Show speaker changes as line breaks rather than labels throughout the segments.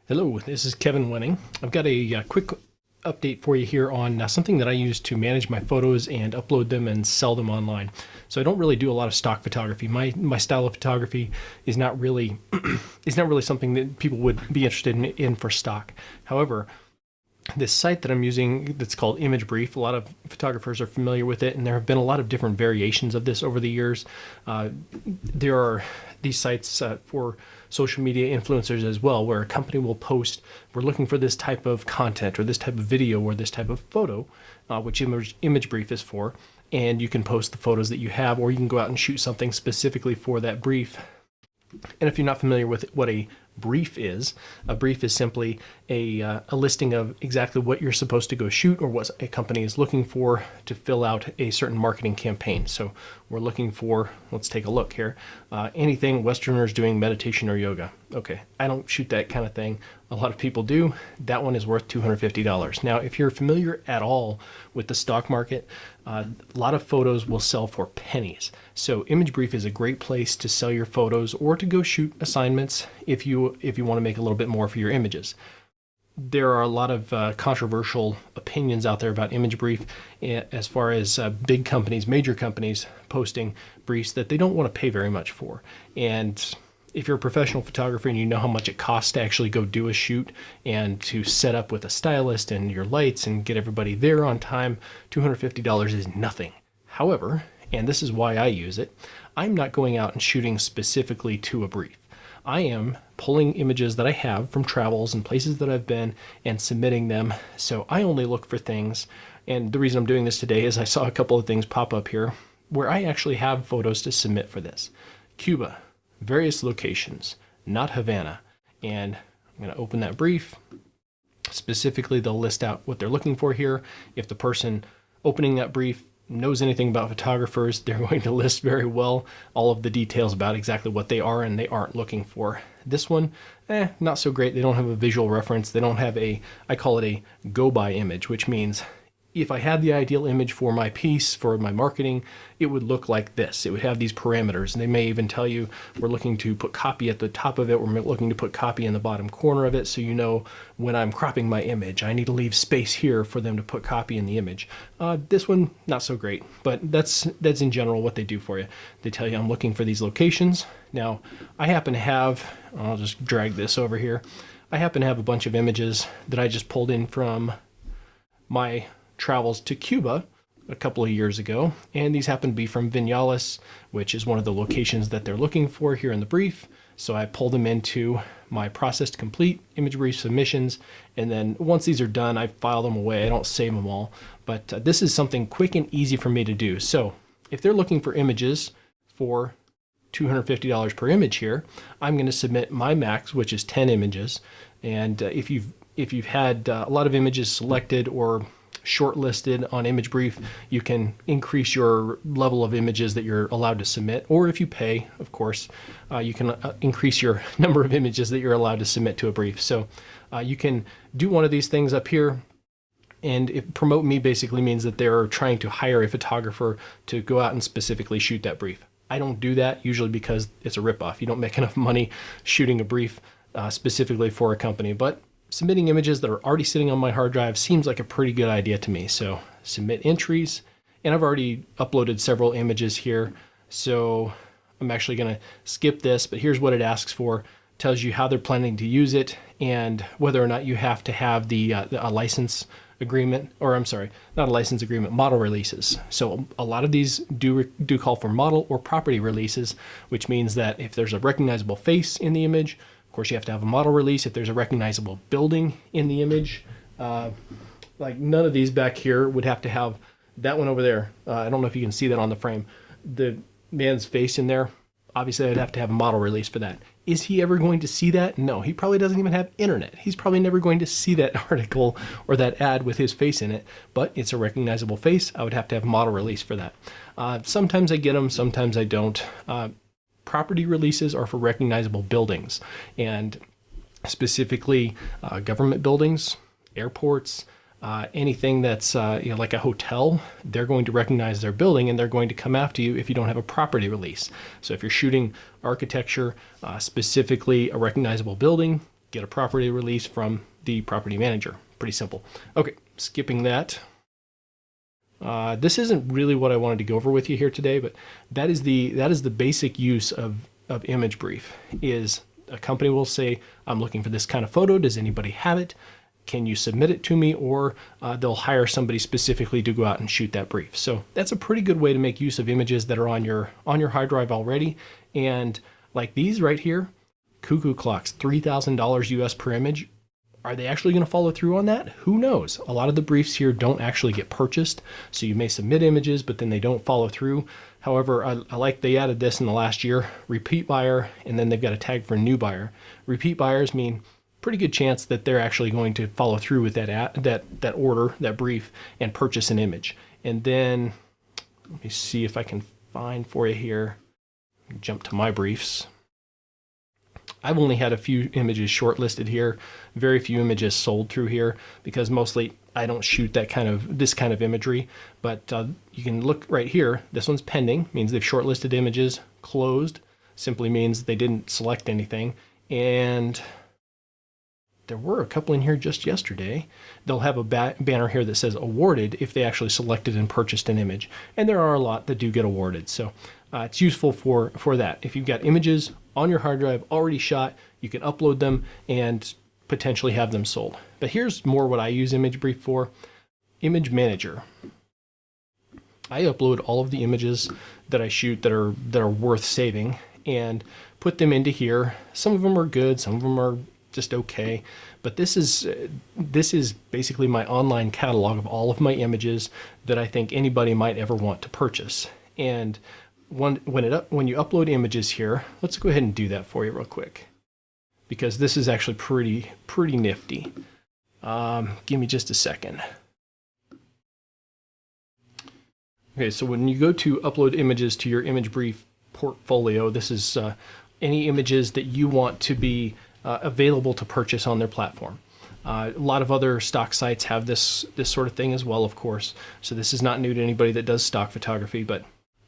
Hello, this is Kevin Winning. I've got a quick update for you here on something that I use to manage my photos and upload them and sell them online. So I don't really do a lot of stock photography. My style of photography is not really something that people would be interested in for stock. However, this site that I'm using that's called ImageBrief, a lot of photographers are familiar with it, and there have been a lot of different variations of this over the years. There are these sites for social media influencers as well, where a company will post, we're looking for this type of content or this type of video or this type of photo, which ImageBrief is for, and you can post the photos that you have, or you can go out and shoot something specifically for that brief. And if you're not familiar with what a brief is simply a listing of exactly what you're supposed to go shoot or what a company is looking for to fill out a certain marketing campaign. So we're looking for, let's take a look here, anything Westerners doing meditation or yoga. Okay, I don't shoot that kind of thing. A lot of people do. That one is worth $250. Now, if you're familiar at all with the stock market, a lot of photos will sell for pennies. So ImageBrief is a great place to sell your photos or to go shoot assignments if you want to make a little bit more for your images. There are a lot of controversial opinions out there about ImageBrief as far as big companies, major companies posting briefs that they don't want to pay very much for. And if you're a professional photographer and you know how much it costs to actually go do a shoot and to set up with a stylist and your lights and get everybody there on time, $250 is nothing. However, and this is why I use it, I'm not going out and shooting specifically to a brief. I am pulling images that I have from travels and places that I've been and submitting them. So I only look for things, and the reason I'm doing this today is I saw a couple of things pop up here where I actually have photos to submit for this. Cuba, various locations, not Havana. And I'm going to open that brief. Specifically, they'll list out what they're looking for here. If the person opening that brief knows anything about photographers, they're going to list very well all of the details about exactly what they are and they aren't looking for. This one, not so great. They don't have a visual reference. They don't have I call it a go-by image, which means if I had the ideal image for my piece, for my marketing, it would look like this. It would have these parameters, and they may even tell you we're looking to put copy at the top of it, we're looking to put copy in the bottom corner of it, so you know when I'm cropping my image, I need to leave space here for them to put copy in the image. This one, not so great, but that's in general what they do for you. They tell you I'm looking for these locations. Now, I happen to have, I'll just drag this over here, I happen to have a bunch of images that I just pulled in from my travels to Cuba a couple of years ago, and these happen to be from Vinales, which is one of the locations that they're looking for here in the brief. So I pull them into my process to complete ImageBrief submissions, and then once these are done, I file them away. I don't save them all, but this is something quick and easy for me to do. So if they're looking for images for $250 per image here, I'm going to submit my max, which is 10 images. And if you've had a lot of images selected or shortlisted on ImageBrief, you can increase your level of images that you're allowed to submit, or if you pay, of course, you can increase your number of images that you're allowed to submit to a brief. So you can do one of these things up here, and promote me basically means that they're trying to hire a photographer to go out and specifically shoot that brief. I don't do that usually because it's a ripoff. You don't make enough money shooting a brief specifically for a company, but submitting images that are already sitting on my hard drive seems like a pretty good idea to me. So submit entries, and I've already uploaded several images here. So I'm actually going to skip this, but here's what it asks for. It tells you how they're planning to use it and whether or not you have to have a license agreement, or I'm sorry, not a license agreement, model releases. So a lot of these do call for model or property releases, which means that if there's a recognizable face in the image, of course, you have to have a model release. If there's a recognizable building in the image, like none of these back here would have to have that one over there. I don't know if you can see that on the frame. The man's face in there, obviously I'd have to have a model release for that. Is he ever going to see that? No, he probably doesn't even have internet. He's probably never going to see that article or that ad with his face in it, but it's a recognizable face. I would have to have a model release for that. Sometimes I get them, sometimes I don't. Property releases are for recognizable buildings, and specifically government buildings, airports, anything that's like a hotel. They're going to recognize their building, and they're going to come after you if you don't have a property release. So if you're shooting architecture, specifically a recognizable building, get a property release from the property manager. Pretty simple. Okay, skipping that. This isn't really what I wanted to go over with you here today, but that is the basic use of ImageBrief. Is a company will say, I'm looking for this kind of photo. Does anybody have it? Can you submit it to me? Or they'll hire somebody specifically to go out and shoot that brief. So that's a pretty good way to make use of images that are on your hard drive already. And like these right here, cuckoo clocks, $3,000 US per image. Are they actually going to follow through on that? Who knows? A lot of the briefs here don't actually get purchased. So you may submit images, but then they don't follow through. However, I like they added this in the last year, repeat buyer, and then they've got a tag for new buyer. Repeat buyers mean pretty good chance that they're actually going to follow through with that order, that brief, and purchase an image. And then let me see if I can find for you here. Jump to my briefs. I've only had a few images shortlisted here, very few images sold through here, because mostly I don't shoot this kind of imagery. But you can look right here. This one's pending, means they've shortlisted images. Closed simply means they didn't select anything. And there were a couple in here just yesterday. They'll have a banner here that says awarded if they actually selected and purchased an image. And there are a lot that do get awarded. So it's useful for that. If you've got images on your hard drive already shot, you can upload them and potentially have them sold. But here's more what I use ImageBrief for. Image Manager. I upload all of the images that I shoot that are worth saving and put them into here. Some of them are good, some of them are just okay, but this is basically my online catalog of all of my images that I think anybody might ever want to purchase. And when you upload images here, let's go ahead and do that for you real quick, because this is actually pretty nifty. Give me just a second. Okay, so when you go to upload images to your ImageBrief portfolio, this is any images that you want to be available to purchase on their platform. A lot of other stock sites have this sort of thing as well, of course. So this is not new to anybody that does stock photography, but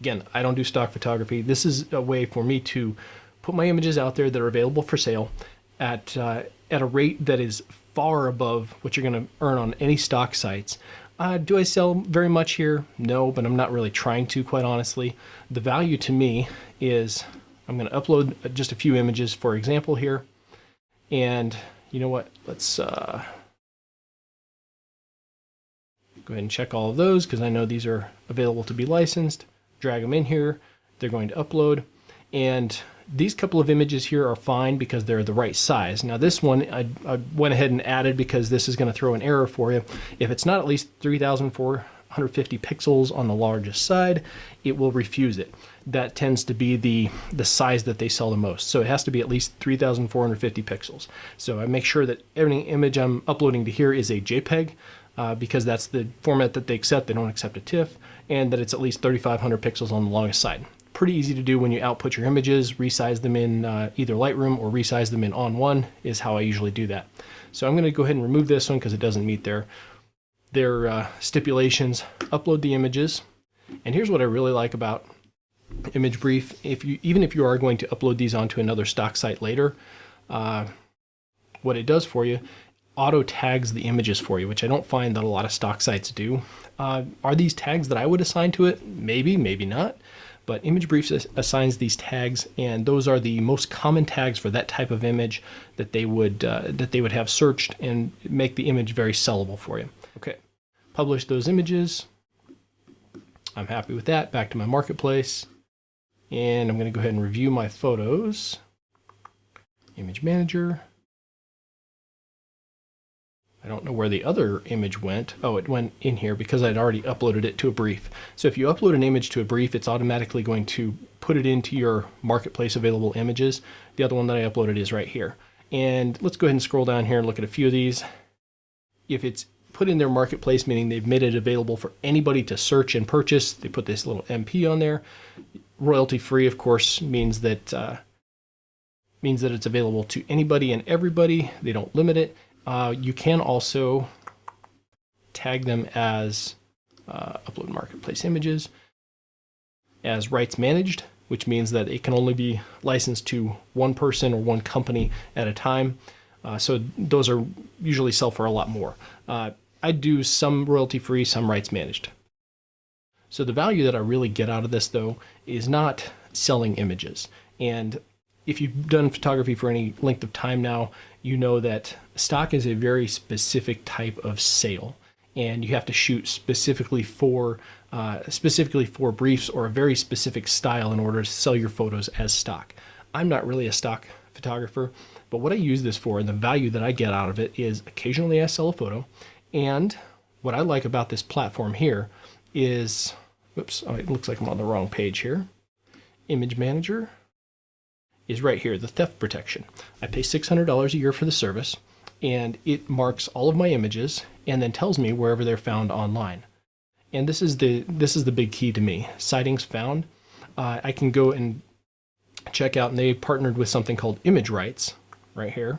again, I don't do stock photography. This is a way for me to put my images out there that are available for sale at a rate that is far above what you're going to earn on any stock sites. Do I sell very much here? No, but I'm not really trying to, quite honestly. The value to me is I'm going to upload just a few images, for example, here. And you know what? Let's go ahead and check all of those, because I know these are available to be licensed. Drag them in here. They're going to upload. And these couple of images here are fine because they're the right size. Now this one I went ahead and added because this is going to throw an error for you. If it's not at least 3,450 pixels on the largest side, it will refuse it. That tends to be the size that they sell the most. So it has to be at least 3,450 pixels. So I make sure that every image I'm uploading to here is a JPEG, because that's the format that they accept. They don't accept a TIFF, and that it's at least 3,500 pixels on the longest side. Pretty easy to do when you output your images, resize them in either Lightroom or resize them in On1 is how I usually do that. So I'm going to go ahead and remove this one because it doesn't meet their stipulations. Upload the images. And here's what I really like about ImageBrief. Even if you are going to upload these onto another stock site later, what it does for you, auto tags the images for you, which I don't find that a lot of stock sites do. Are these tags that I would assign to it? Maybe, maybe not. But ImageBrief assigns these tags, and those are the most common tags for that type of image that they would have searched and make the image very sellable for you. Okay, publish those images. I'm happy with that. Back to my marketplace, and I'm going to go ahead and review my photos. Image Manager. I don't know where the other image went. Oh, it went in here because I'd already uploaded it to a brief. So if you upload an image to a brief, it's automatically going to put it into your marketplace available images. The other one that I uploaded is right here. And let's go ahead and scroll down here and look at a few of these. If it's put in their marketplace, meaning they've made it available for anybody to search and purchase, they put this little MP on there. Royalty free, of course, means that it's available to anybody and everybody. They don't limit it. You can also tag them as upload marketplace images as rights managed, which means that it can only be licensed to one person or one company at a time. So those are usually sell for a lot more. I do some royalty free, some rights managed. So the value that I really get out of this, though, is not selling images. And if you've done photography for any length of time now, you know that stock is a very specific type of sale, and you have to shoot specifically for briefs or a very specific style in order to sell your photos as stock. I'm not really a stock photographer, but what I use this for and the value that I get out of it is occasionally I sell a photo. And what I like about this platform here is, whoops, oh, it looks like I'm on the wrong page here. Image Manager is right here, the theft protection. I pay $600 a year for the service, and it marks all of my images and then tells me wherever they're found online. And this is the big key to me. Sightings found. I can go and check out, and they partnered with something called Image Rights right here.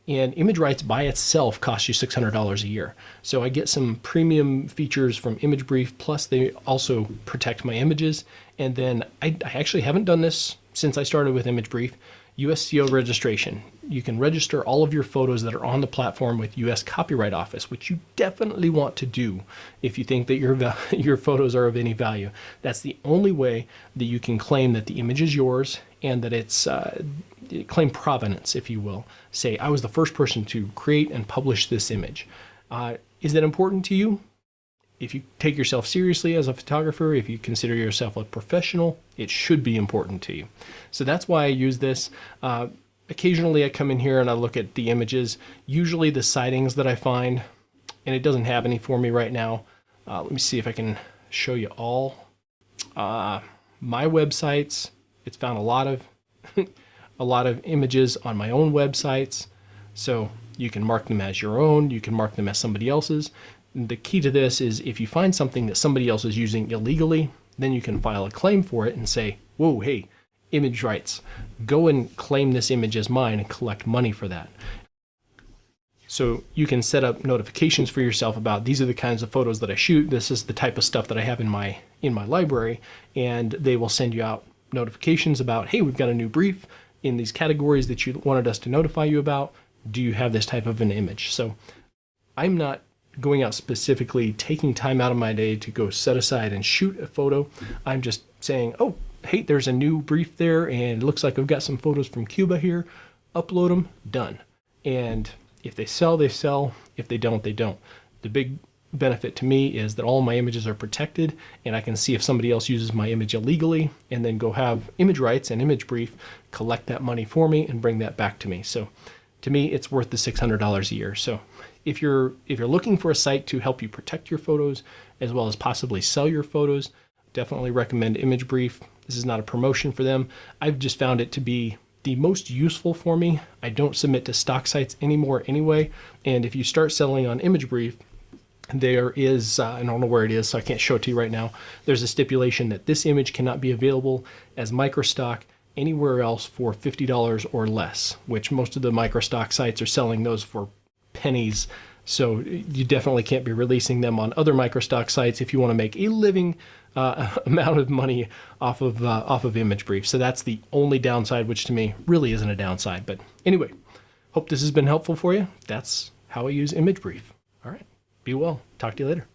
And Image Rights by itself costs you $600 a year. So I get some premium features from ImageBrief, plus they also protect my images. And then I actually haven't done this since I started with ImageBrief. USCO registration. You can register all of your photos that are on the platform with US Copyright Office, which you definitely want to do if you think that your photos are of any value. That's the only way that you can claim that the image is yours and that it's claim provenance, if you will. Say, I was the first person to create and publish this image. Is that important to you? If you take yourself seriously as a photographer, if you consider yourself a professional, it should be important to you. So that's why I use this. Occasionally I come in here and I look at the images, usually the sightings that I find, and it doesn't have any for me right now. Let me see if I can show you all. My websites, it's found a lot of images on my own websites. So you can mark them as your own, you can mark them as somebody else's. The key to this is if you find something that somebody else is using illegally, then you can file a claim for it and say, whoa, hey, image rights, go and claim this image as mine and collect money for that. So you can set up notifications for yourself about these are the kinds of photos that I shoot. This is the type of stuff that I have in my library, and they will send you out notifications about, hey, we've got a new brief in these categories that you wanted us to notify you about. Do you have this type of an image? So I'm not going out specifically taking time out of my day to go set aside and shoot a photo. I'm just saying, oh, hey, there's a new brief there and it looks like I've got some photos from Cuba here. Upload them, done. And if they sell, they sell. If they don't, they don't. The big benefit to me is that all my images are protected, and I can see if somebody else uses my image illegally and then go have image rights and ImageBrief collect that money for me and bring that back to me. So to me, it's worth the $600 a year. So if you're looking for a site to help you protect your photos as well as possibly sell your photos, definitely recommend ImageBrief. This is not a promotion for them. I've just found it to be the most useful for me. I don't submit to stock sites anymore anyway. And if you start selling on ImageBrief, there is, I don't know where it is, so I can't show it to you right now. There's a stipulation that this image cannot be available as microstock anywhere else for $50 or less, which most of the microstock sites are selling those for pennies. So you definitely can't be releasing them on other microstock sites if you want to make a living amount of money off of ImageBrief. So that's the only downside, which to me really isn't a downside. But anyway, hope this has been helpful for you. That's how I use ImageBrief. All right, be well. Talk to you later.